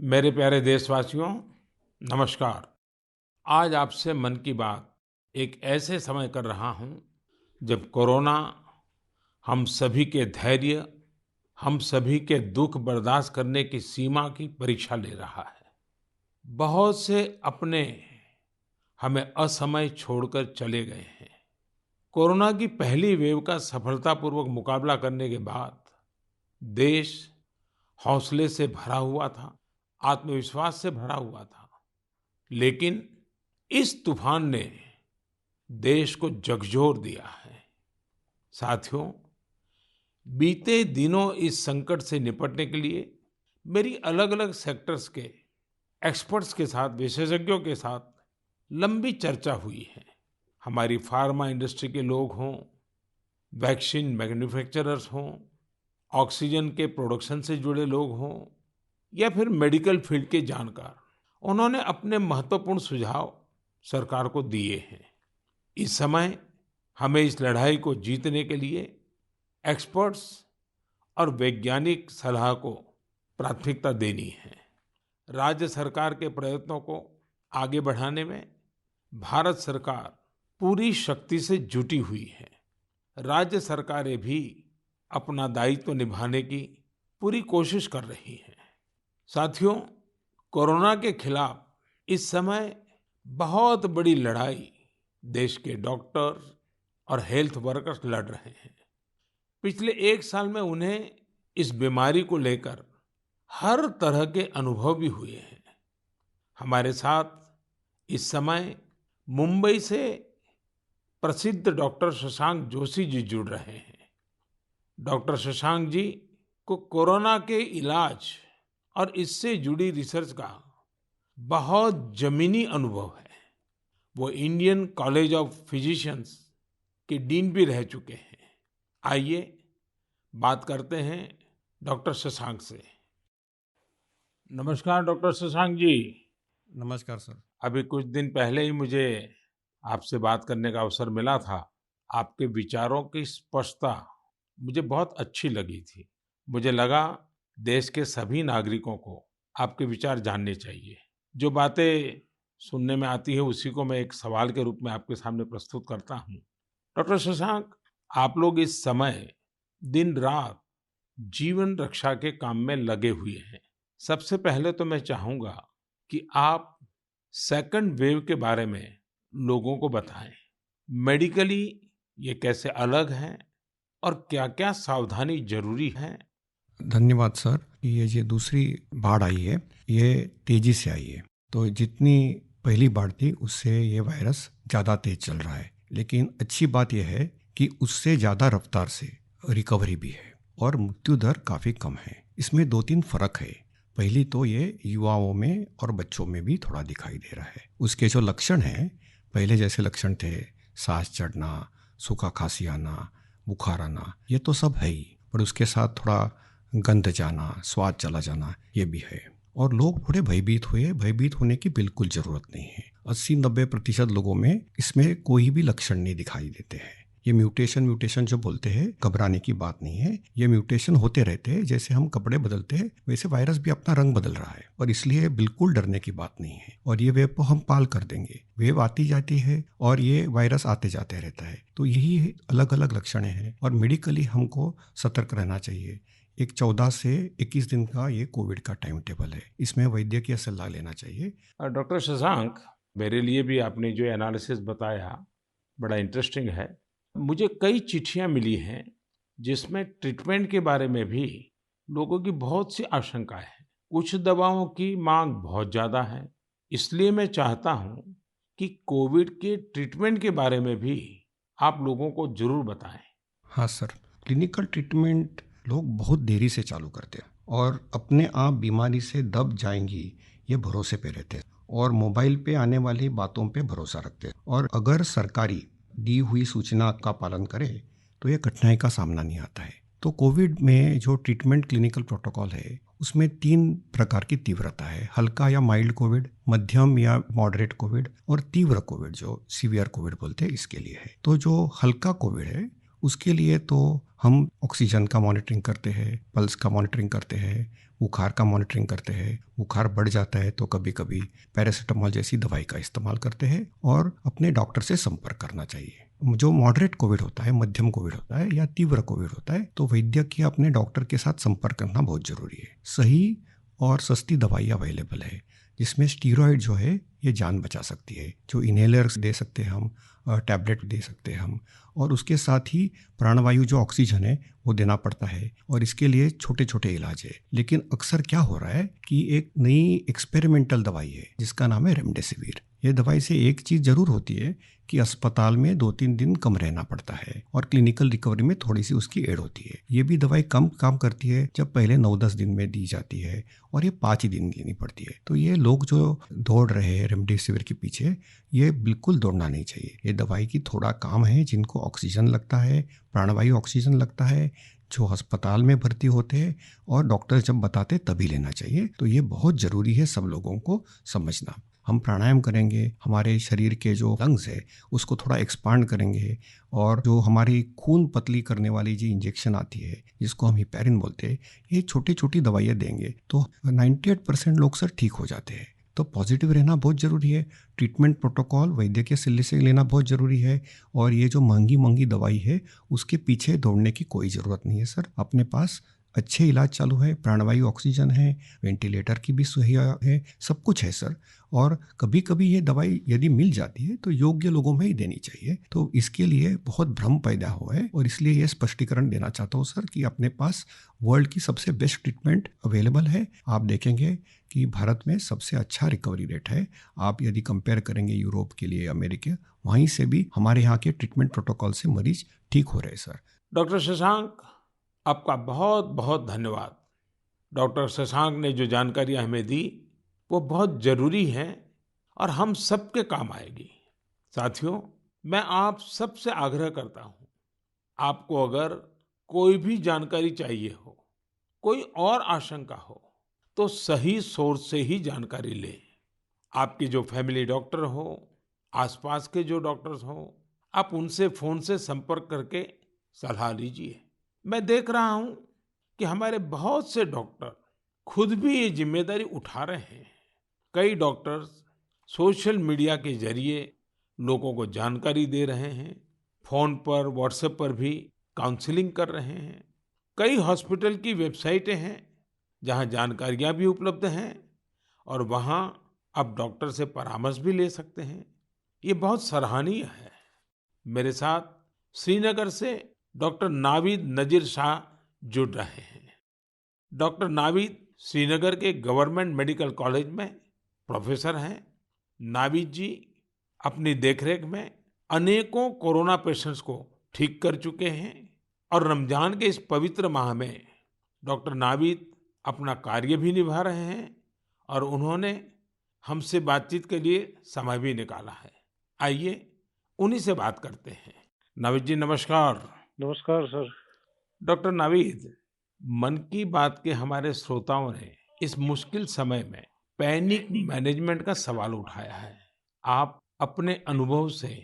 मेरे प्यारे देशवासियों, नमस्कार। आज आपसे मन की बात एक ऐसे समय कर रहा हूँ जब कोरोना हम सभी के धैर्य, हम सभी के दुख बर्दाश्त करने की सीमा की परीक्षा ले रहा है। बहुत से अपने हमें असमय छोड़कर चले गए हैं। कोरोना की पहली वेव का सफलतापूर्वक मुकाबला करने के बाद देश हौसले से भरा हुआ था, आत्मविश्वास से भरा हुआ था। लेकिन इस तूफान ने देश को झकझोर दिया है। साथियों, बीते दिनों इस संकट से निपटने के लिए मेरी अलग-अलग सेक्टर्स के एक्सपर्ट्स के साथ, विशेषज्ञों के साथ लंबी चर्चा हुई है। हमारी फार्मा इंडस्ट्री के लोग हों, वैक्सीन मैन्युफैक्चरर्स हों, ऑक्सीजन के प्रोडक्शन से जुड़े लोग हों या फिर मेडिकल फील्ड के जानकार, उन्होंने अपने महत्वपूर्ण सुझाव सरकार को दिए हैं। इस समय हमें इस लड़ाई को जीतने के लिए एक्सपर्ट्स और वैज्ञानिक सलाह को प्राथमिकता देनी है। राज्य सरकार के प्रयत्नों को आगे बढ़ाने में भारत सरकार पूरी शक्ति से जुटी हुई है। राज्य सरकारें भी अपना दायित्व निभाने की पूरी कोशिश कर रही हैं। साथियों, कोरोना के खिलाफ इस समय बहुत बड़ी लड़ाई देश के डॉक्टर्स और हेल्थ वर्कर्स लड़ रहे हैं। पिछले एक साल में उन्हें इस बीमारी को लेकर हर तरह के अनुभव भी हुए हैं। हमारे साथ इस समय मुंबई से प्रसिद्ध डॉक्टर शशांक जोशी जी जुड़ रहे हैं। डॉक्टर शशांक जी को कोरोना के इलाज और इससे जुड़ी रिसर्च का बहुत जमीनी अनुभव है। वो इंडियन कॉलेज ऑफ फिजिशियंस के डीन भी रह चुके हैं। आइए बात करते हैं डॉक्टर शशांक से। नमस्कार डॉक्टर शशांक जी। नमस्कार सर। अभी कुछ दिन पहले ही मुझे आपसे बात करने का अवसर मिला था। आपके विचारों की स्पष्टता मुझे बहुत अच्छी लगी थी। मुझे लगा देश के सभी नागरिकों को आपके विचार जानने चाहिए। जो बातें सुनने में आती है उसी को मैं एक सवाल के रूप में आपके सामने प्रस्तुत करता हूँ। डॉक्टर शशांक, आप लोग इस समय दिन रात जीवन रक्षा के काम में लगे हुए हैं। सबसे पहले तो मैं चाहूंगा कि आप सेकंड वेव के बारे में लोगों को बताएं। मेडिकली ये कैसे अलग है और क्या-क्या सावधानी जरूरी है? धन्यवाद सर। ये दूसरी बाढ़ आई है, ये तेजी से आई है। तो जितनी पहली बाढ़ थी उससे ये वायरस ज़्यादा तेज चल रहा है। लेकिन अच्छी बात यह है कि उससे ज़्यादा रफ्तार से रिकवरी भी है और मृत्यु दर काफ़ी कम है। इसमें 2-3 फर्क है। पहली तो ये युवाओं में और बच्चों में भी थोड़ा दिखाई दे रहा है। उसके जो लक्षण हैं, पहले जैसे लक्षण थे, सांस चढ़ना, सूखा खांसी आना, बुखार आना, ये तो सब है ही, पर उसके साथ थोड़ा गंध जाना, स्वाद चला जाना, ये भी है। और लोग थोड़े भयभीत हुए। भयभीत होने की बिल्कुल ज़रूरत नहीं है। 80-90% लोगों में इसमें कोई भी लक्षण नहीं दिखाई देते हैं। ये म्यूटेशन जो बोलते हैं, घबराने की बात नहीं है। ये म्यूटेशन होते रहते हैं। जैसे हम कपड़े बदलते हैं वैसे वायरस भी अपना रंग बदल रहा है और इसलिए बिल्कुल डरने की बात नहीं है। और ये वेव को हम पाल कर देंगे। वेव आती जाती है और ये वायरस आते जाते रहता है। तो यही अलग अलग लक्षण हैं और मेडिकली हमको सतर्क रहना चाहिए। एक 14 से 21 दिन का ये कोविड का टाइम टेबल है। इसमें वैद्यकीय सलाह लेना चाहिए। डॉक्टर शशांक, मेरे लिए भी आपने जो एनालिसिस बताया बड़ा इंटरेस्टिंग है। मुझे कई चिट्ठियां मिली हैं जिसमें ट्रीटमेंट के बारे में भी लोगों की बहुत सी आशंकाएं हैं। कुछ दवाओं की मांग बहुत ज़्यादा है। इसलिए मैं चाहता हूं कि कोविड के ट्रीटमेंट के बारे में भी आप लोगों को जरूर बताएं। हाँ सर, क्लिनिकल ट्रीटमेंट लोग बहुत देरी से चालू करते हैं और अपने आप बीमारी से दब जाएंगी ये भरोसे पे रहते हैं और मोबाइल पे आने वाली बातों पे भरोसा रखते हैं। और अगर सरकारी दी हुई सूचना का पालन करे तो ये कठिनाई का सामना नहीं आता है। तो कोविड में जो ट्रीटमेंट क्लिनिकल प्रोटोकॉल है उसमें 3 प्रकार की तीव्रता है। हल्का या माइल्ड कोविड, मध्यम या मॉडरेट कोविड और तीव्र कोविड जो सीवियर कोविड बोलते हैं, इसके लिए है। तो जो हल्का कोविड है उसके लिए तो हम ऑक्सीजन का मॉनिटरिंग करते हैं, पल्स का मॉनिटरिंग करते हैं, बुखार का मॉनिटरिंग करते हैं। बुखार बढ़ जाता है तो कभी कभी पैरासीटामोल जैसी दवाई का इस्तेमाल करते हैं और अपने डॉक्टर से संपर्क करना चाहिए। जो मॉडरेट कोविड होता है, मध्यम कोविड होता है या तीव्र कोविड होता है, तो वैद्यक या अपने डॉक्टर के साथ संपर्क करना बहुत जरूरी है। सही और सस्ती दवाई अवेलेबल है, जिसमें स्टीरॉयड जो है ये जान बचा सकती है, जो इनहेलर्स दे सकते हैं हम, टैबलेट दे सकते हैं हम, और उसके साथ ही प्राणवायु जो ऑक्सीजन है वो देना पड़ता है, और इसके लिए छोटे छोटे इलाज है। लेकिन अक्सर क्या हो रहा है कि एक नई एक्सपेरिमेंटल दवाई है जिसका नाम है रेमडेसिविर। ये दवाई से एक चीज़ जरूर होती है कि अस्पताल में 2-3 दिन कम रहना पड़ता है और क्लिनिकल रिकवरी में थोड़ी सी उसकी एड होती है। ये भी दवाई कम काम करती है जब पहले 9-10 दिन में दी जाती है, और ये 5 ही दिन लेनी पड़ती है। तो ये लोग जो दौड़ रहे हैं रेमडेसिविर के पीछे, ये बिल्कुल दौड़ना नहीं चाहिए। ये दवाई की थोड़ा काम है, जिनको ऑक्सीजन लगता है, प्राणवायु ऑक्सीजन लगता है, जो अस्पताल में भर्ती होते हैं और डॉक्टर जब बताते तभी लेना चाहिए। तो ये बहुत ज़रूरी है सब लोगों को समझना। हम प्राणायाम करेंगे, हमारे शरीर के जो लंग्स है उसको थोड़ा एक्सपांड करेंगे, और जो हमारी खून पतली करने वाली जो इंजेक्शन आती है जिसको हम हिपैरिन बोलते हैं, ये छोटी छोटी दवाइयाँ देंगे तो 98% लोग सर ठीक हो जाते हैं। तो पॉजिटिव रहना बहुत ज़रूरी है। ट्रीटमेंट प्रोटोकॉल वैद्य के सलाह से लेना बहुत ज़रूरी है, और ये जो महंगी महंगी दवाई है उसके पीछे दौड़ने की कोई ज़रूरत नहीं है सर। अपने पास अच्छे इलाज चालू है, प्राणवायु ऑक्सीजन है, वेंटिलेटर की भी सुविधा है, सब कुछ है सर। और कभी कभी ये दवाई यदि मिल जाती है तो योग्य लोगों में ही देनी चाहिए। तो इसके लिए बहुत भ्रम पैदा हुआ है, और इसलिए ये स्पष्टीकरण देना चाहता हूँ सर कि अपने पास वर्ल्ड की सबसे बेस्ट ट्रीटमेंट अवेलेबल है। आप देखेंगे कि भारत में सबसे अच्छा रिकवरी रेट है। आप यदि कंपेयर करेंगे यूरोप के लिए, अमेरिका, वहीं से भी हमारे यहाँ के ट्रीटमेंट प्रोटोकॉल से मरीज ठीक हो रहे हैं सर। डॉक्टर शशांक, आपका बहुत बहुत धन्यवाद। डॉक्टर शशांक ने जो जानकारियां हमें दी वो बहुत जरूरी हैं और हम सबके काम आएगी। साथियों, मैं आप सबसे आग्रह करता हूं, आपको अगर कोई भी जानकारी चाहिए हो, कोई और आशंका हो, तो सही सोर्स से ही जानकारी लें। आपकी जो फैमिली डॉक्टर हो, आसपास के जो डॉक्टर्स हो, आप उनसे फोन से संपर्क करके सलाह लीजिए। मैं देख रहा हूं कि हमारे बहुत से डॉक्टर खुद भी ये जिम्मेदारी उठा रहे हैं। कई डॉक्टर्स सोशल मीडिया के जरिए लोगों को जानकारी दे रहे हैं, फोन पर, व्हाट्सएप पर भी काउंसलिंग कर रहे हैं। कई हॉस्पिटल की वेबसाइटें हैं जहां जानकारियां भी उपलब्ध हैं, और वहां आप डॉक्टर से परामर्श भी ले सकते हैं। ये बहुत सराहनीय है। मेरे साथ श्रीनगर से डॉक्टर नावीद नजीर शाह जुड़ रहे हैं। डॉक्टर नावीद श्रीनगर के गवर्नमेंट मेडिकल कॉलेज में प्रोफेसर हैं। नावीद जी अपनी देखरेख में अनेकों कोरोना पेशेंट्स को ठीक कर चुके हैं, और रमजान के इस पवित्र माह में डॉक्टर नावीद अपना कार्य भी निभा रहे हैं, और उन्होंने हमसे बातचीत के लिए समय भी निकाला है। आइए उन्हीं से बात करते हैं। नावीद जी, नमस्कार। नमस्कार सर। डॉक्टर नावीद, मन की बात के हमारे श्रोताओं ने इस मुश्किल समय में पैनिक मैनेजमेंट का सवाल उठाया है। आप अपने अनुभव से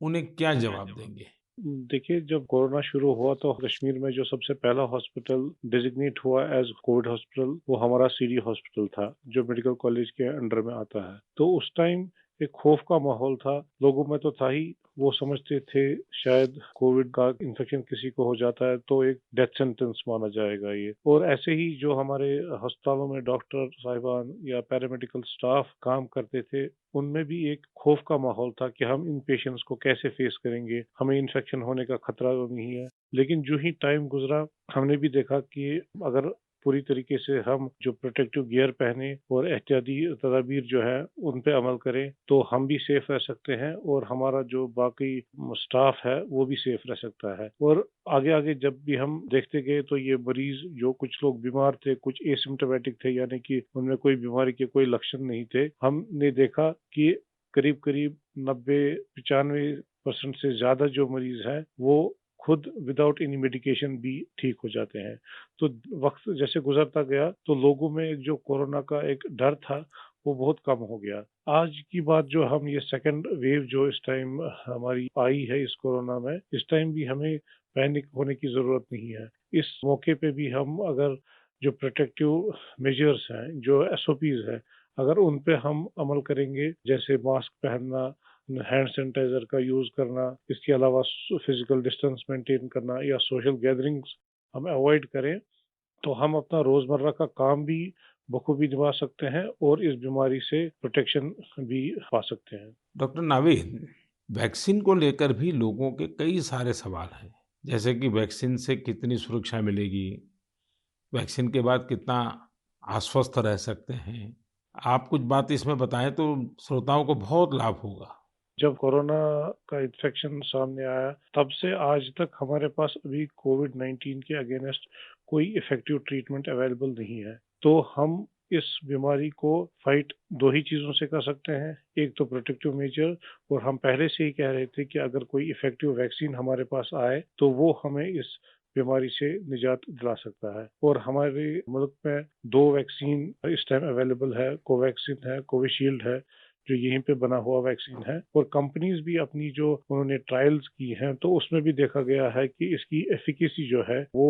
उन्हें क्या जवाब देंगे? देखिए, जब कोरोना शुरू हुआ तो कश्मीर में जो सबसे पहला हॉस्पिटल डिजिग्नेट हुआ एज कोविड हॉस्पिटल, वो हमारा सीडी हॉस्पिटल था जो मेडिकल कॉलेज के अंडर में आता है। तो उस टाइम एक खौफ का माहौल था, लोगों में तो था ही। वो समझते थे शायद कोविड का इन्फेक्शन किसी को हो जाता है तो एक डेथ सेंटेंस माना जाएगा ये। और ऐसे ही जो हमारे अस्पतालों में डॉक्टर साहिबान या पैरामेडिकल स्टाफ काम करते थे, उनमें भी एक खौफ का माहौल था कि हम इन पेशेंट्स को कैसे फेस करेंगे, हमें इन्फेक्शन होने का खतरा तो नहीं है। लेकिन जो ही टाइम गुजरा, हमने भी देखा कि अगर पूरी तरीके से हम जो प्रोटेक्टिव गियर पहने और एहतियाती तदाबीर जो है उन पे अमल करें, तो हम भी सेफ रह सकते हैं और हमारा जो बाकी स्टाफ है वो भी सेफ रह सकता है। और आगे आगे जब भी हम देखते गए तो ये मरीज, जो कुछ लोग बीमार थे, कुछ एसिम्प्टोमेटिक थे, यानी कि उनमें कोई बीमारी के कोई लक्षण नहीं थे, हमने देखा कि करीब करीब 90-95% से ज्यादा जो मरीज हैं वो खुद विदाउट एनी मेडिकेशन भी ठीक हो जाते हैं। तो वक्त जैसे गुजरता गया तो लोगों में जो कोरोना का एक डर था वो बहुत कम हो गया। आज की बात जो हम ये सेकंड वेव जो इस टाइम हमारी आई है इस कोरोना में, इस टाइम भी हमें पैनिक होने की ज़रूरत नहीं है। इस मौके पे भी हम अगर जो प्रोटेक्टिव मेजर्स हैं, जो एसओपीज़ हैं, अगर उन पे हम अमल करेंगे, जैसे मास्क पहनना, हैंड सैनिटाइजर का यूज़ करना, इसके अलावा फिजिकल डिस्टेंस मेंटेन करना या सोशल गैदरिंग्स हम अवॉइड करें, तो हम अपना रोज़मर्रा का काम भी बखूबी निभा सकते हैं और इस बीमारी से प्रोटेक्शन भी पा सकते हैं। डॉक्टर नावीद, वैक्सीन को लेकर भी लोगों के कई सारे सवाल हैं, जैसे कि वैक्सीन से कितनी सुरक्षा मिलेगी, वैक्सीन के बाद कितना आश्वस्त रह सकते हैं। आप कुछ बात इसमें बताएं तो श्रोताओं को बहुत लाभ होगा। जब कोरोना का इन्फेक्शन सामने आया, तब से आज तक हमारे पास अभी कोविड-19 के अगेंस्ट कोई इफेक्टिव ट्रीटमेंट अवेलेबल नहीं है। तो हम इस बीमारी को फाइट 2 ही चीज़ों से कर सकते हैं। एक तो प्रोटेक्टिव मेजर, और हम पहले से ही कह रहे थे कि अगर कोई इफेक्टिव वैक्सीन हमारे पास आए, तो वो हमें इस बीमारी से निजात दिला सकता है। और हमारे मुल्क में 2 वैक्सीन इस टाइम अवेलेबल है, कोवैक्सीन है, कोविशील्ड है, जो यहीं पे बना हुआ वैक्सीन है। और कंपनीज भी अपनी जो उन्होंने ट्रायल्स की हैं, तो उसमें भी देखा गया है कि इसकी एफिकेसी जो है वो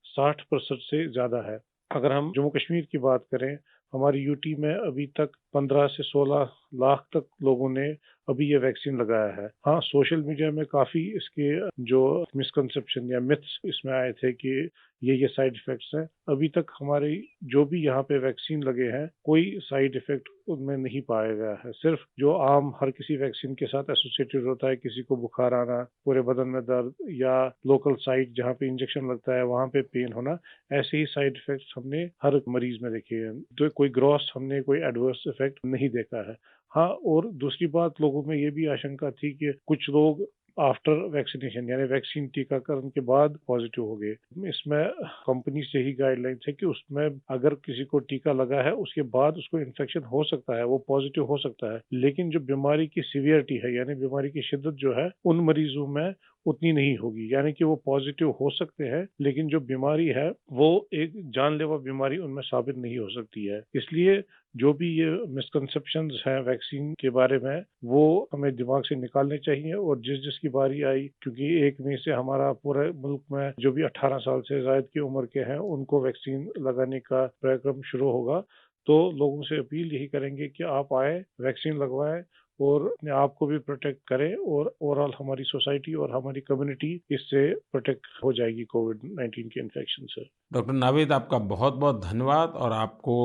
60% से ज़्यादा है। अगर हम जम्मू कश्मीर की बात करें, हमारी यूटी में अभी तक 15 से 16 लाख तक लोगों ने अभी ये वैक्सीन लगाया है। हाँ, सोशल मीडिया में काफ़ी इसके जो मिसकंसेप्शन या मिथ्स इसमें आए थे कि ये साइड इफ़ेक्ट्स हैं। अभी तक हमारे जो भी यहाँ पे वैक्सीन लगे हैं, कोई साइड इफ़ेक्ट उनमें नहीं पाया गया है। सिर्फ जो आम हर किसी वैक्सीन के साथ एसोसिएटेड होता है, किसी को बुखार आना, पूरे बदन में दर्द, या लोकल साइट जहाँ पे इंजेक्शन लगता है वहाँ पे पेन होना, ऐसे ही साइड इफ़ेक्ट्स हमने हर मरीज में देखे हैं। तो कोई ग्रॉस हमने कोई एडवर्स इफ़ेक्ट नहीं देखा है। हाँ, और दूसरी बात, लोगों में ये भी आशंका थी कि कुछ लोग आफ्टर वैक्सीनेशन यानी वैक्सीन टीकाकरण के बाद पॉजिटिव हो गए। इसमें कंपनी से ही गाइडलाइंस है कि उसमें अगर किसी को टीका लगा है उसके बाद उसको इन्फेक्शन हो सकता है, वो पॉजिटिव हो सकता है, लेकिन जो बीमारी की सीवियरिटी है यानी बीमारी की शिद्दत जो है उन मरीजों में उतनी नहीं होगी। यानी कि वो पॉजिटिव हो सकते हैं, लेकिन जो बीमारी है वो एक जानलेवा बीमारी उनमें साबित नहीं हो सकती है। इसलिए जो भी ये मिसकंसेप्शंस हैं वैक्सीन के बारे में, वो हमें दिमाग से निकालने चाहिए। और जिस जिसकी बारी आई, क्योंकि 1 मई से हमारा पूरे मुल्क में जो भी 18 साल से ज़ायद की उम्र के हैं उनको वैक्सीन लगाने का कार्यक्रम शुरू होगा। तो लोगों से अपील यही करेंगे कि आप आए, वैक्सीन लगवाएं और अपने आप को भी प्रोटेक्ट करें, और ओवरऑल हमारी सोसाइटी और हमारी कम्युनिटी इससे प्रोटेक्ट हो जाएगी कोविड-19 के इन्फेक्शन से। डॉक्टर नावीद, आपका बहुत बहुत धन्यवाद और आपको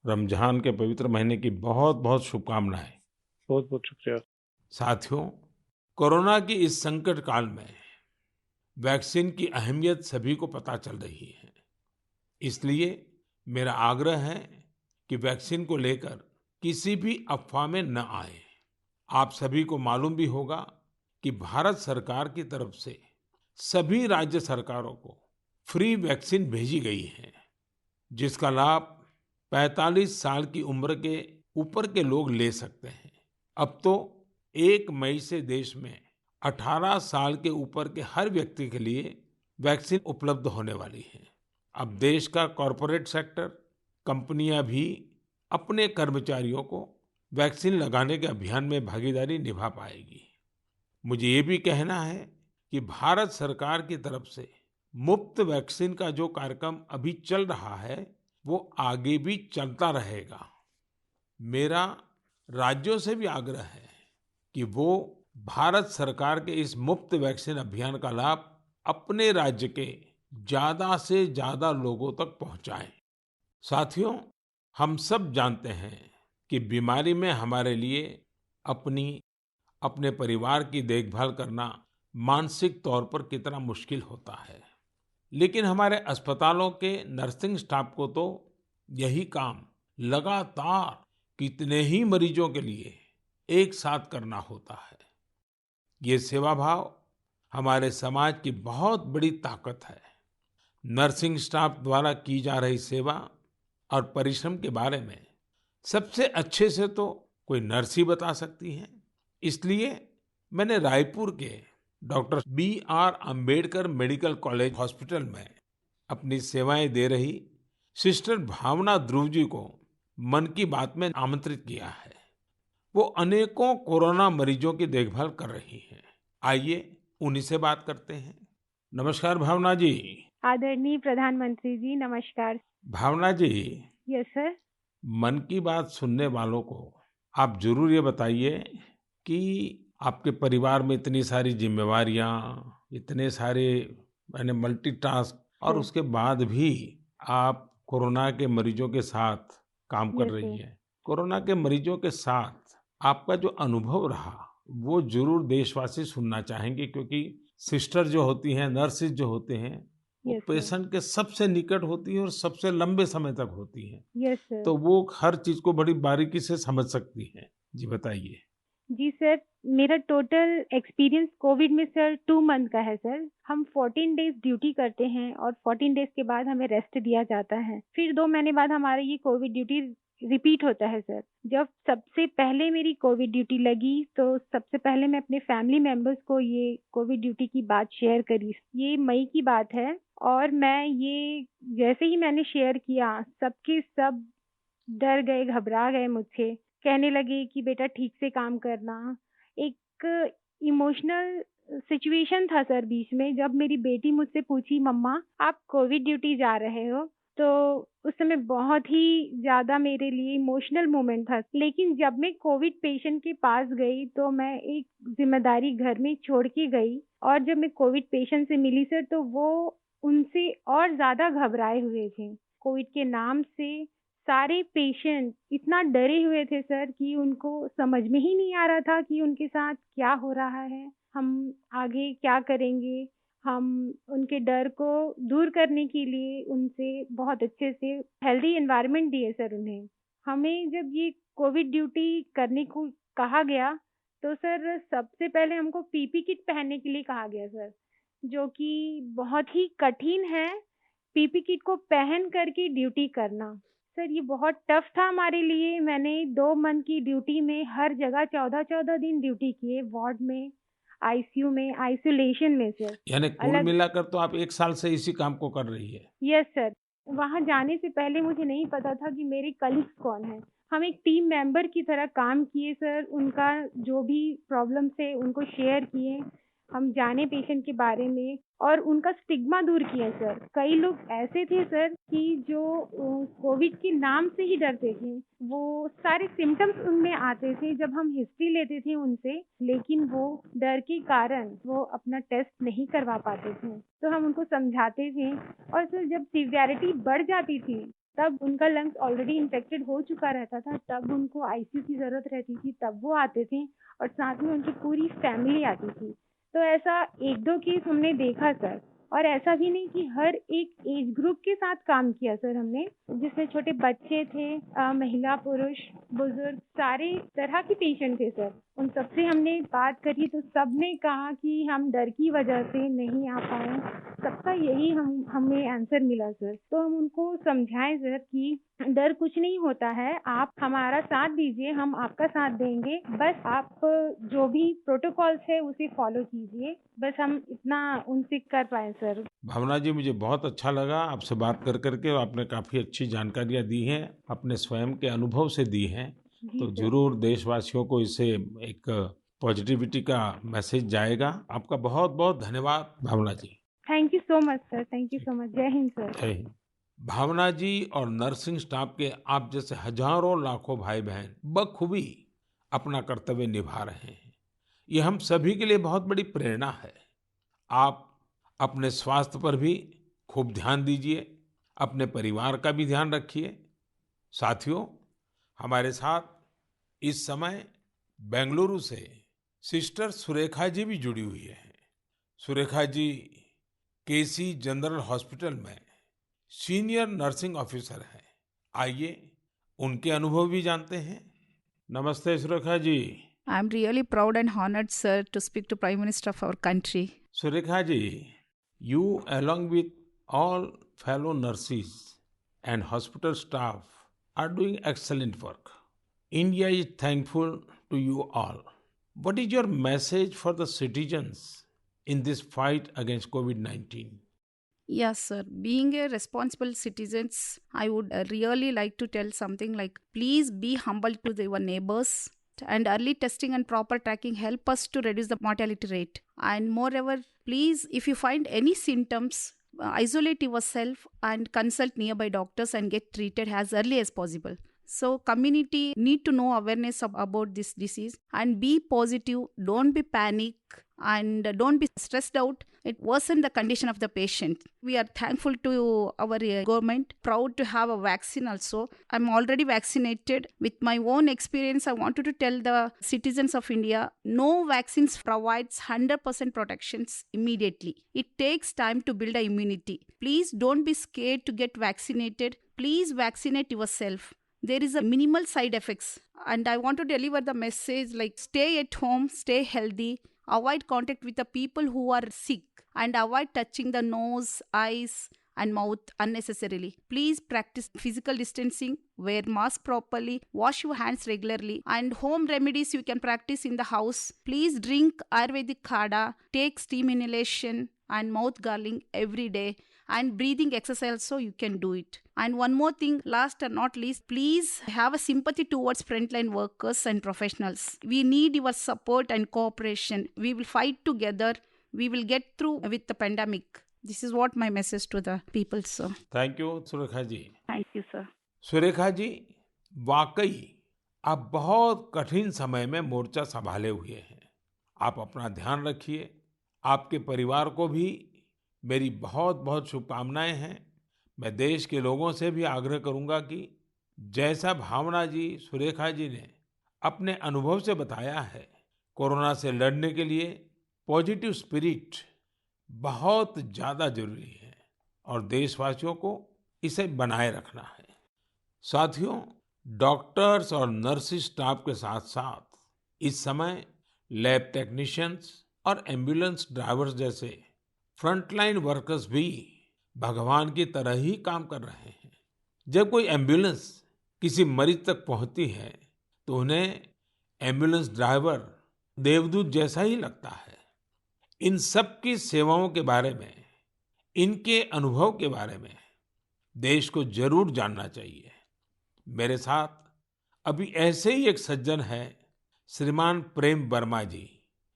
रमजान के पवित्र महीने की बहुत बहुत शुभकामनाएं। बहुत बहुत शुक्रिया। साथियों, कोरोना की इस संकट काल में वैक्सीन की अहमियत सभी को पता चल रही है। इसलिए मेरा आग्रह है कि वैक्सीन को लेकर किसी भी अफवाह में न आए। आप सभी को मालूम भी होगा कि भारत सरकार की तरफ से सभी राज्य सरकारों को फ्री वैक्सीन भेजी गई है, जिसका लाभ 45 साल की उम्र के ऊपर के लोग ले सकते हैं। अब तो 1 मई से देश में 18 साल के ऊपर के हर व्यक्ति के लिए वैक्सीन उपलब्ध होने वाली है। अब देश का कॉरपोरेट सेक्टर, कंपनियां भी अपने कर्मचारियों को वैक्सीन लगाने के अभियान में भागीदारी निभा पाएगी। मुझे ये भी कहना है कि भारत सरकार की तरफ से मुफ्त वैक्सीन का जो कार्यक्रम अभी चल रहा है, वो आगे भी चलता रहेगा। मेरा राज्यों से भी आग्रह है कि वो भारत सरकार के इस मुफ्त वैक्सीन अभियान का लाभ अपने राज्य के ज्यादा से ज्यादा लोगों तक पहुंचाएं। साथियों, हम सब जानते हैं कि बीमारी में हमारे लिए अपनी, अपने परिवार की देखभाल करना मानसिक तौर पर कितना मुश्किल होता है। लेकिन हमारे अस्पतालों के नर्सिंग स्टाफ को तो यही काम लगातार कितने ही मरीजों के लिए एक साथ करना होता है। ये सेवा भाव हमारे समाज की बहुत बड़ी ताकत है। नर्सिंग स्टाफ द्वारा की जा रही सेवा और परिश्रम के बारे में सबसे अच्छे से तो कोई नर्स ही बता सकती है। इसलिए मैंने रायपुर के doctor B.R. Ambedkar medical college hospital में अपनी सेवाएं दे रही सिस्टर भावना ध्रुव जी को मन की बात में आमंत्रित किया है। वो अनेकों कोरोना मरीजों की देखभाल कर रही हैं। आइए उन्हीं से बात करते हैं। नमस्कार भावना जी। आदरणीय प्रधानमंत्री जी, नमस्कार। भावना जी, यस सर। मन की बात सुनने वालों को आप जरूर ये बताइए कि आपके परिवार में इतनी सारी जिम्मेवारियां, इतने सारे यानी मल्टीटास्क, और सर। उसके बाद भी आप कोरोना के मरीजों के साथ काम कर यस रही सर। हैं। कोरोना के मरीजों के साथ आपका जो अनुभव रहा वो जरूर देशवासी सुनना चाहेंगे, क्योंकि सिस्टर जो होती हैं, नर्सिस जो होते हैं, वो यस सर। पेशेंट के सबसे निकट होती हैं और सबसे लंबे समय तक होती हैं। Yes sir. तो वो हर चीज को बड़ी बारीकी से समझ सकती हैं। जी बताइए। जी सर, मेरा टोटल एक्सपीरियंस कोविड में सर 2 मंथ का है सर। हम 14 डेज ड्यूटी करते हैं और 14 डेज के बाद हमें रेस्ट दिया जाता है। फिर 2 महीने बाद हमारा ये कोविड ड्यूटी रिपीट होता है सर। जब सबसे पहले मेरी कोविड ड्यूटी लगी तो सबसे पहले मैं अपने फैमिली मेंबर्स को ये कोविड ड्यूटी की बात शेयर करी। ये मई की बात है और मैं ये जैसे ही मैंने शेयर किया, सबके सब डर गए, घबरा गए मुझसे। कहने लगे कि बेटा ठीक से काम करना। एक इमोशनल सिचुएशन था सर बीच में, जब मेरी बेटी मुझसे पूछी, मम्मा आप कोविड ड्यूटी जा रहे हो? तो उस समय बहुत ही ज़्यादा मेरे लिए इमोशनल मोमेंट था। लेकिन जब मैं कोविड पेशेंट के पास गई तो मैं एक ज़िम्मेदारी घर में छोड़ के गई और जब मैं कोविड पेशेंट से मिली सर, तो वो उनसे और ज़्यादा घबराए हुए थे। कोविड के नाम से सारे पेशेंट इतना डरे हुए थे सर कि उनको समझ में ही नहीं आ रहा था कि उनके साथ क्या हो रहा है, हम आगे क्या करेंगे। हम उनके डर को दूर करने के लिए उनसे बहुत अच्छे से हेल्दी एनवायरनमेंट दिए सर उन्हें। हमें जब ये कोविड ड्यूटी करने को कहा गया तो सर सबसे पहले हमको पीपी किट पहनने के लिए कहा गया सर, जो कि बहुत ही कठिन है पीपी किट को पहन करके ड्यूटी करना। सर ये बहुत टफ था हमारे लिए। मैंने 2 मंथ की ड्यूटी में हर जगह 14-14 दिन ड्यूटी किए, वार्ड में, आईसीयू में, आइसोलेशन में सर। यानी कुल अलग। मिलाकर तो आप 1 साल से इसी काम को कर रही है। Yes sir. वहाँ जाने से पहले मुझे नहीं पता था कि मेरे कलीग्स कौन हैं। हम एक टीम मेंबर की तरह काम किए सर, उनका जो भी प्रॉब्लम्स थे उनको शेयर किए। हम जाने पेशेंट के बारे में और उनका स्टिग्मा दूर किया सर। कई लोग ऐसे थे सर कि जो कोविड के नाम से ही डरते थे। वो सारे सिम्पटम्स उनमें आते थे जब हम हिस्ट्री लेते थे उनसे, लेकिन वो डर के कारण वो अपना टेस्ट नहीं करवा पाते थे। तो हम उनको समझाते थे और सर जब सिवियरिटी बढ़ जाती थी तब उनका लंग्स ऑलरेडी इन्फेक्टेड हो चुका रहता था, तब उनको आईसीयू की ज़रूरत रहती थी, तब वो आते थे और साथ में उनकी पूरी फैमिली आती थी। तो ऐसा 1-2 केस हमने देखा सर। और ऐसा भी नहीं कि हर एक एज ग्रुप के साथ काम किया सर हमने, जिसमें छोटे बच्चे थे, महिला, पुरुष, बुजुर्ग, सारे तरह के पेशेंट थे सर। उन सबसे हमने बात करी तो सबने कहा कि हम डर की वजह से नहीं आ पाए। सबका यही हमें आंसर मिला सर। तो हम उनको समझाएं सर कि डर कुछ नहीं होता है, आप हमारा साथ दीजिए, हम आपका साथ देंगे। बस आप जो भी प्रोटोकॉल्स है उसे फॉलो कीजिए। बस हम इतना उनसे कर पाए सर। भावना जी, मुझे बहुत अच्छा लगा आपसे बात कर करके। आपने काफी अच्छी जानकारियां दी हैं, अपने स्वयं के अनुभव से दी हैं। जी तो सर। जरूर देशवासियों को इससे एक पॉजिटिविटी का मैसेज जाएगा। आपका बहुत बहुत धन्यवाद Bhavna ji. Thank you so much sir. Thank you so much. जय हिंद सर। जय हिंद। भावना जी और नर्सिंग स्टाफ के आप जैसे हजारों लाखों भाई बहन बखूबी अपना कर्तव्य निभा रहे हैं। ये हम सभी के लिए बहुत बड़ी प्रेरणा है। आप अपने स्वास्थ्य पर भी खूब ध्यान दीजिए, अपने परिवार का भी ध्यान रखिए। साथियों, हमारे साथ इस समय बेंगलुरु से सिस्टर सुरेखा जी भी जुड़ी हुई है। सुरेखा जी केसी जनरल हॉस्पिटल में सीनियर नर्सिंग ऑफिसर हैं। आइए उनके अनुभव भी जानते हैं। नमस्ते Surekha ji. I'm really proud and honored, sir, to speak to Prime Minister of our country. Surekha ji, you along with all fellow nurses and hospital staff are doing excellent work. India is thankful to you all. What is your message for the citizens in this fight against COVID-19? Yes, sir. Being a responsible citizens, I would really like to tell something like please be humble to your neighbors. And early testing and proper tracking help us to reduce the mortality rate. And moreover, please, if you find any symptoms, isolate yourself and consult nearby doctors and get treated as early as possible. So community need to know awareness about this disease and be positive, don't be panic, and don't be stressed out. It worsen the condition of the patient. We are thankful to our government, proud to have a vaccine also. I'm already vaccinated. With my own experience, I wanted to tell the citizens of India, no vaccines provides 100% protections immediately. It takes time to build a immunity. Please don't be scared to get vaccinated. Please vaccinate yourself. There is a minimal side effects, and I want to deliver the message like stay at home, stay healthy, avoid contact with the people who are sick, and avoid touching the nose, eyes and mouth unnecessarily. Please practice physical distancing, wear mask properly, wash your hands regularly, and home remedies you can practice in the house. Please drink Ayurvedic kada, take steam inhalation and mouth gargling every day, and breathing exercise so you can do it. And one more thing, last and not least, please have a sympathy towards frontline workers and professionals. We need your support and cooperation. We will fight together. We will get through with the pandemic. This is what my message to the people, sir. Thank you Surekha ji. Thank you sir. Surekha ji, वाकई आप बहुत कठिन समय में मोर्चा संभाले हुए हैं। आप अपना ध्यान रखिए। आपके परिवार को भी मेरी बहुत बहुत शुभकामनाएं हैं। मैं देश के लोगों से भी आग्रह करूंगा कि जैसा भावना जी, सुरेखा जी ने अपने अनुभव से बताया है, कोरोना से लड़ने के लिए पॉजिटिव स्पिरिट बहुत ज्यादा जरूरी है और देशवासियों को इसे बनाए रखना है। साथियों, डॉक्टर्स और नर्सिंग स्टाफ के साथ साथ इस समय लैब टेक्नीशियंस और एम्बुलेंस ड्राइवर्स जैसे फ्रंटलाइन वर्कर्स भी भगवान की तरह ही काम कर रहे हैं। जब कोई एम्बुलेंस किसी मरीज तक पहुंचती है तो उन्हें एम्बुलेंस ड्राइवर देवदूत जैसा ही लगता है। इन सब की सेवाओं के बारे में, इनके अनुभव के बारे में देश को जरूर जानना चाहिए। मेरे साथ अभी ऐसे ही एक सज्जन हैं, श्रीमान प्रेम वर्मा जी,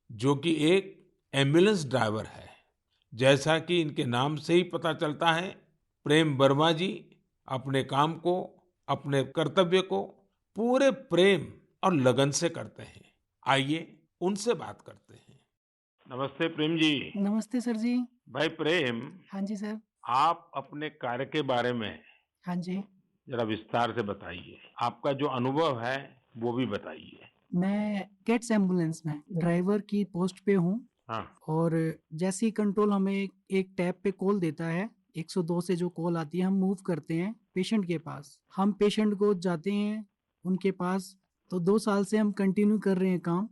जो कि एक एम्बुलेंस ड्राइवर है। जैसा कि इनके नाम से ही पता चलता है, प्रेम वर्मा जी अपने काम को, अपने कर्तव्य को पूरे प्रेम और लगन से करते हैं। आइए उनसे बात करते हैं। नमस्ते प्रेम जी। नमस्ते सर जी। भाई प्रेम, हाँ जी सर। आप अपने कार्य के बारे में हाँ जी। जरा विस्तार से बताइए। आपका जो अनुभव है वो भी बताइए। मैं गेट्स एम्बुलेंस में ड्राइवर की पोस्ट पे हूँ। हाँ। और जैसे ही कंट्रोल हमें एक टैब पे कॉल देता है, 102 से जो कॉल आती है, हम मूव करते हैं पेशेंट के पास। हम पेशेंट को जाते हैं उनके पास। तो 2 साल से हम कंटिन्यू कर रहे हैं काम।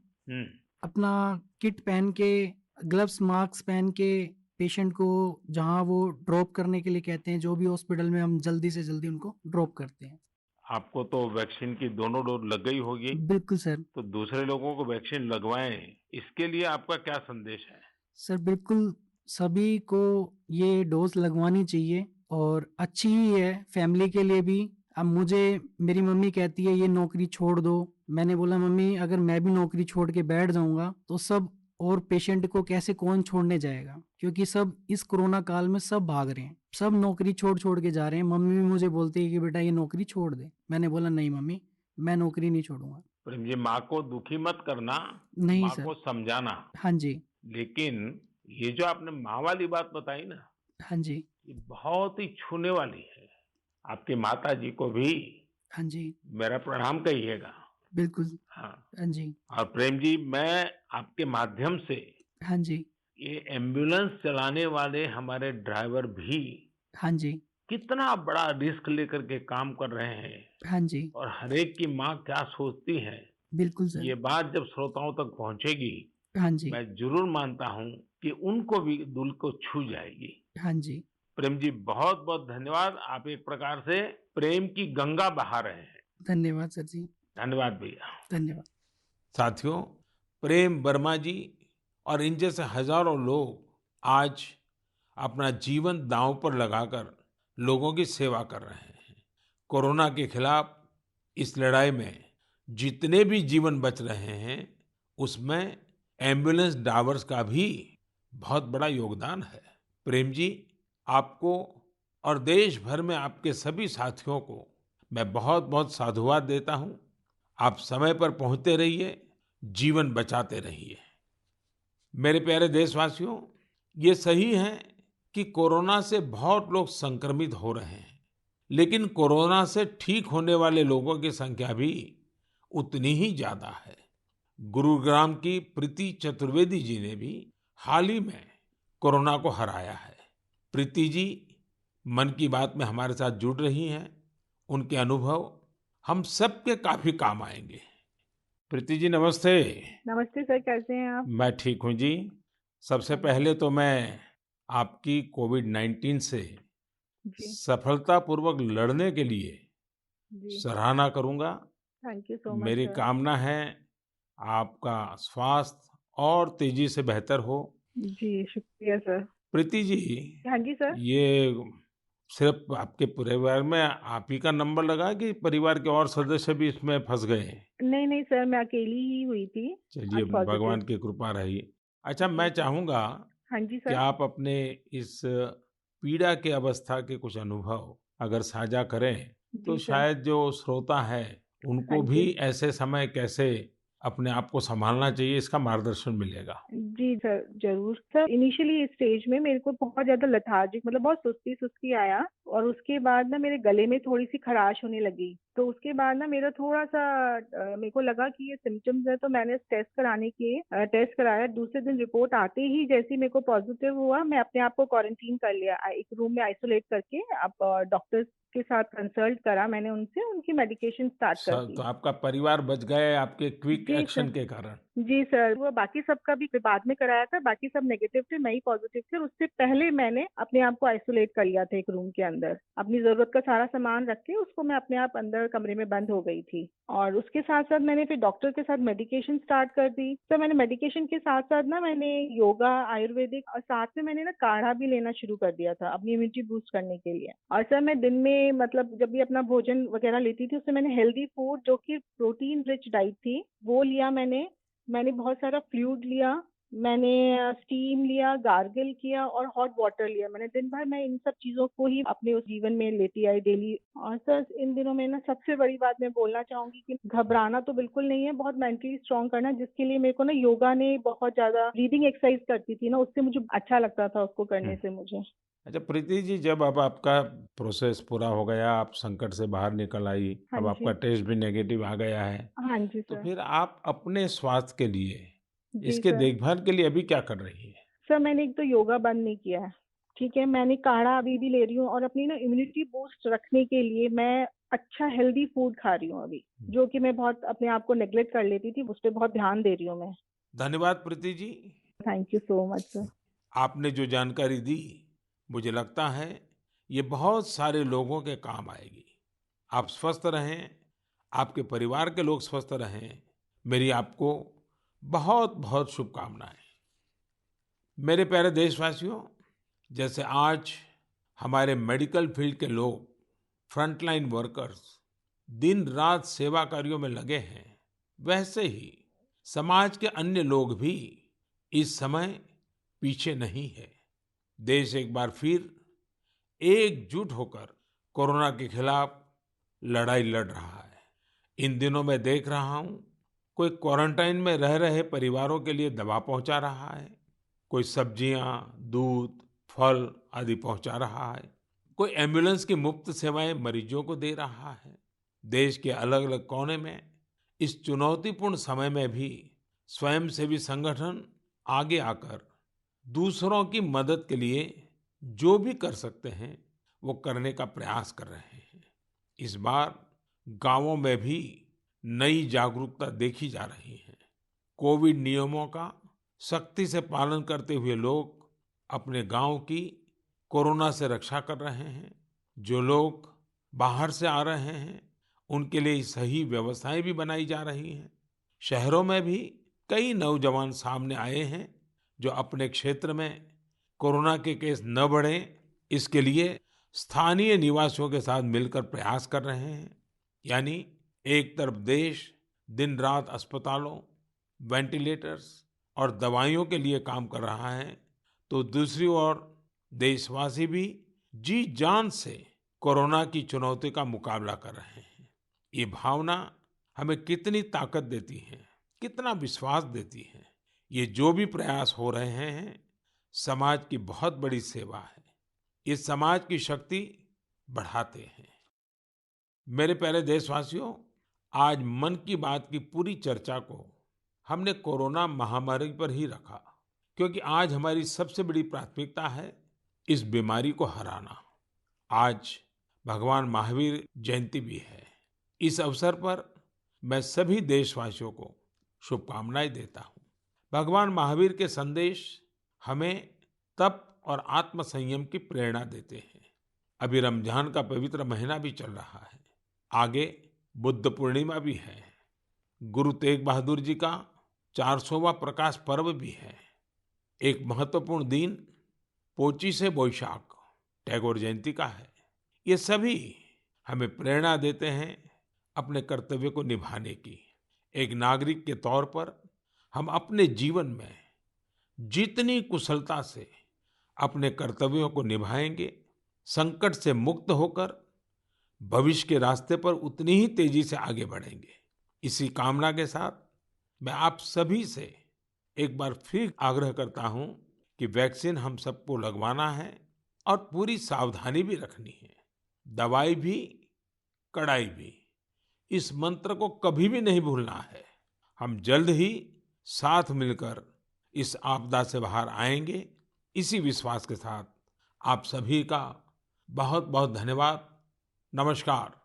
अपना किट पहन के, ग्लव्स, मास्क पहन के पेशेंट को जहाँ वो ड्रॉप करने के लिए कहते हैं, जो भी हॉस्पिटल में, हम जल्दी से जल्दी उनको ड्रॉप करते हैं। आपको तो वैक्सीन की दोनों डोज लग गई होगी। बिल्कुल सर। तो दूसरे लोगों को वैक्सीन लगवाएं, इसके लिए आपका क्या संदेश है? सर बिल्कुल, सभी को ये डोज लगवानी चाहिए और अच्छी ही है फैमिली के लिए भी। अब मुझे मेरी मम्मी कहती है ये नौकरी छोड़ दो। मैंने बोला मम्मी, अगर मैं भी नौकरी छोड़ के बैठ जाऊंगा तो सब और पेशेंट को कैसे कौन छोड़ने जाएगा, क्योंकि सब इस कोरोना काल में सब भाग रहे हैं, सब नौकरी छोड़ के जा रहे हैं। मम्मी भी मुझे बोलती है कि बेटा ये नौकरी छोड़ दे। मैंने बोला नहीं मम्मी, मैं नौकरी नहीं छोड़ूंगा। प्रेम जी, माँ को दुखी मत करना, नहीं माँ सर। को समझाना। हाँ जी। लेकिन ये जो आपने माँ वाली बात बताई ना, हाँ जी। ये बहुत ही छूने वाली है। आपकी माता जी को भी हाँ जी। मेरा प्रणाम कहिएगा। बिल्कुल। हाँ। हाँ जी। और प्रेम जी, मैं आपके माध्यम से, हाँ जी, ये एम्बुलेंस चलाने वाले हमारे ड्राइवर भी हाँ जी, कितना बड़ा रिस्क लेकर के काम कर रहे हैं हाँ जी, और हर एक की माँ क्या सोचती है, बिल्कुल सर। ये बात जब श्रोताओं तक पहुंचेगी, हाँ जी, मैं जरूर मानता हूं कि उनको भी दिल को छू जाएगी। हाँ जी। प्रेम जी, बहुत बहुत धन्यवाद। आप एक प्रकार से प्रेम की गंगा बहा रहे हैं। धन्यवाद सर जी। धन्यवाद भैया। धन्यवाद। साथियों, प्रेम वर्मा जी और इन जैसे हजारों लोग आज अपना जीवन दांव पर लगाकर लोगों की सेवा कर रहे हैं। कोरोना के खिलाफ इस लड़ाई में जितने भी जीवन बच रहे हैं, उसमें एम्बुलेंस ड्राइवर्स का भी बहुत बड़ा योगदान है। प्रेम जी, आपको और देश भर में आपके सभी साथियों को मैं बहुत बहुत साधुवाद देता हूं। आप समय पर पहुंचते रहिए, जीवन बचाते रहिए। मेरे प्यारे देशवासियों, ये सही है कि कोरोना से बहुत लोग संक्रमित हो रहे हैं, लेकिन कोरोना से ठीक होने वाले लोगों की संख्या भी उतनी ही ज्यादा है। गुरुग्राम की प्रीति चतुर्वेदी जी ने भी हाल ही में कोरोना को हराया है। प्रीति जी मन की बात में हमारे साथ जुड़ रही हैं। उनके अनुभव हम सबके काफी काम आएंगे। प्रीति जी, नमस्ते। नमस्ते सर, कैसे हैं आप? मैं ठीक हूँ जी। सबसे पहले तो मैं आपकी कोविड-19 से जी, सफलतापूर्वक लड़ने के लिए जी। सराहना करूंगा। थैंक यू सो मच मेरी सर। कामना है आपका स्वास्थ्य और तेजी से बेहतर हो। जी, शुक्रिया सर। प्रीति जी, हाँ जी सर। ये सिर्फ आपके परिवार में आप ही का नंबर लगा है कि परिवार के और सदस्य भी इसमें फंस गए हैं? नहीं, नहीं सर, मैं अकेली ही हुई थी चलिए, आज पॉजिटिव। भगवान की कृपा रही। अच्छा, जी मैं सर। चाहूंगा हाँ जी कि सर। आप अपने इस पीड़ा के अवस्था के कुछ अनुभव अगर साझा करें, तो जी सर। शायद जो श्रोता है हाँ उनको भी जी। ऐसे समय कैसे अपने आप को संभालना चाहिए, इसका मार्गदर्शन मिलेगा। जी सर, ज़रूर। सर इनिशियली इस स्टेज में मेरे को बहुत ज़्यादा लेथार्जिक मतलब बहुत सुस्ती-सुस्ती आया और उसके बाद ना मेरे गले में थोड़ी-सी खराश होने लगी। तो उसके बाद ना मेरा थोड़ा-सा मेरे को लगा कि ये सिम्पटम्स है, तो मैंने टेस्ट कराया। दूसरे दिन रिपोर्ट आते ही जैसे ही मेरे को पॉजिटिव हुआ, मैं अपने आप को क्वारंटीन कर लिया। एक रूम में आइसोलेट करके अब डॉक्टर्स के साथ कंसल्ट करा मैंने उनसे, उनकी मेडिकेशन स्टार्ट कर तो दी। आपका परिवार बच गए आपके क्विक जी एक्शन सर। के कारण। जी सर, वो बाकी सबका भी बाद में कराया था, बाकी सब नेगेटिव थे, मैं ही पॉजिटिव थी और उससे पहले मैंने अपने आप को आइसोलेट कर लिया था एक रूम के अंदर। अपनी ज़रूरत का सारा सामान रख के उसको मैं अपने आप अंदर कमरे में बंद हो गई थी और उसके साथ-साथ मैंने फिर डॉक्टर के साथ मेडिकेशन स्टार्ट कर दी। तो मैंने मेडिकेशन के साथ-साथ ना मैंने योगा, आयुर्वेदिक और साथ में मैंने ना काढ़ा भी लेना शुरू कर दिया था अपनी इम्यूनिटी बूस्ट करने के लिए। और सर मैं दिन में मतलब जब भी अपना भोजन वगैरह लेती थी, उससे मैंने हेल्दी फूड जो कि प्रोटीन रिच डाइट थी, वो लिया मैंने बहुत सारा फ्लूइड लिया, मैंने स्टीम लिया, गार्गल किया और हॉट वाटर लिया। मैंने दिन भर मैं इन सब चीज़ों को ही अपने उस जीवन में लेती आई डेली। और सर इन दिनों में ना सबसे बड़ी बात मैं बोलना चाहूँगी कि घबराना तो बिल्कुल नहीं है, बहुत मेंटली स्ट्रॉन्ग करना, जिसके लिए मेरे को ना योगा ने बहुत ज़्यादा ब्रीदिंग एक्सरसाइज करती थी ना, उससे मुझे अच्छा लगता था उसको करने हम्म। से मुझे। अच्छा प्रीति जी, जब अब आपका प्रोसेस पूरा हो गया, आप संकट से बाहर निकल आई, हाँ अब आपका जी। टेस्ट भी नेगेटिव आ गया है, हाँ जी तो सर। फिर आप अपने स्वास्थ्य के लिए, जी इसके सर। देखभाल के लिए अभी क्या कर रही है? सर मैंने एक तो योगा बंद नहीं किया है, ठीक है? मैंने काढ़ा अभी भी ले रही हूँ और अपनी ना इम्यूनिटी बूस्ट रखने के लिए मैं अच्छा हेल्दी फूड खा रही हूँ अभी, जो कि मैं बहुत अपने आप को नेग्लेक्ट कर लेती थी, उस पे बहुत ध्यान दे रही हूँ मैं। धन्यवाद Preeti ji. Thank you so much sir. आपने जो जानकारी दी, मुझे लगता है ये बहुत सारे लोगों के काम आएगी। आप स्वस्थ रहें, आपके परिवार के लोग स्वस्थ रहें, मेरी आपको बहुत बहुत शुभकामनाएं। मेरे प्यारे देशवासियों, जैसे आज हमारे मेडिकल फील्ड के लोग, फ्रंटलाइन वर्कर्स, दिन रात सेवा कार्यों में लगे हैं, वैसे ही समाज के अन्य लोग भी इस समय पीछे नहीं है। देश एक बार फिर एकजुट होकर कोरोना के खिलाफ लड़ाई लड़ रहा है। इन दिनों मैं देख रहा हूं, कोई क्वारंटाइन में रह रहे परिवारों के लिए दवा पहुंचा रहा है, कोई सब्जियां, दूध, फल आदि पहुंचा रहा है, कोई एम्बुलेंस की मुफ्त सेवाएं मरीजों को दे रहा है। देश के अलग अलग कोने में इस चुनौतीपूर्ण समय में भी स्वयंसेवी संगठन आगे आकर दूसरों की मदद के लिए जो भी कर सकते हैं वो करने का प्रयास कर रहे हैं। इस बार गांवों में भी नई जागरूकता देखी जा रही है। कोविड नियमों का सख्ती से पालन करते हुए लोग अपने गांव की कोरोना से रक्षा कर रहे हैं। जो लोग बाहर से आ रहे हैं उनके लिए सही व्यवस्थाएं भी बनाई जा रही हैं। शहरों में भी कई नौजवान सामने आए हैं जो अपने क्षेत्र में कोरोना के केस न बढ़ें, इसके लिए स्थानीय निवासियों के साथ मिलकर प्रयास कर रहे हैं। यानी एक तरफ देश दिन रात अस्पतालों, वेंटिलेटर्स और दवाइयों के लिए काम कर रहा है, तो दूसरी ओर देशवासी भी जी जान से कोरोना की चुनौती का मुकाबला कर रहे हैं। ये भावना हमें कितनी ताकत देती है, कितना विश्वास देती है। ये जो भी प्रयास हो रहे हैं, समाज की बहुत बड़ी सेवा है। ये समाज की शक्ति बढ़ाते हैं। मेरे प्यारे देशवासियों, आज मन की बात की पूरी चर्चा को हमने कोरोना महामारी पर ही रखा, क्योंकि आज हमारी सबसे बड़ी प्राथमिकता है इस बीमारी को हराना। आज भगवान महावीर जयंती भी है। इस अवसर पर मैं सभी देशवासियों को शुभकामनाएं देता हूं। भगवान महावीर के संदेश हमें तप और आत्म संयम की प्रेरणा देते हैं। अभी रमजान का पवित्र महीना भी चल रहा है, आगे बुद्ध पूर्णिमा भी है, गुरु तेग बहादुर जी का 400वां प्रकाश पर्व भी है। एक महत्वपूर्ण दिन पोचिशे बोईशाख टैगोर जयंती का है। ये सभी हमें प्रेरणा देते हैं अपने कर्तव्य को निभाने की। एक नागरिक के तौर पर हम अपने जीवन में जितनी कुशलता से अपने कर्तव्यों को निभाएंगे, संकट से मुक्त होकर भविष्य के रास्ते पर उतनी ही तेजी से आगे बढ़ेंगे। इसी कामना के साथ मैं आप सभी से एक बार फिर आग्रह करता हूं कि वैक्सीन हम सबको लगवाना है और पूरी सावधानी भी रखनी है। दवाई भी, कड़ाई भी, इस मंत्र को कभी भी नहीं भूलना है। हम जल्द ही साथ मिलकर इस आपदा से बाहर आएंगे। इसी विश्वास के साथ आप सभी का बहुत बहुत धन्यवाद। नमस्कार।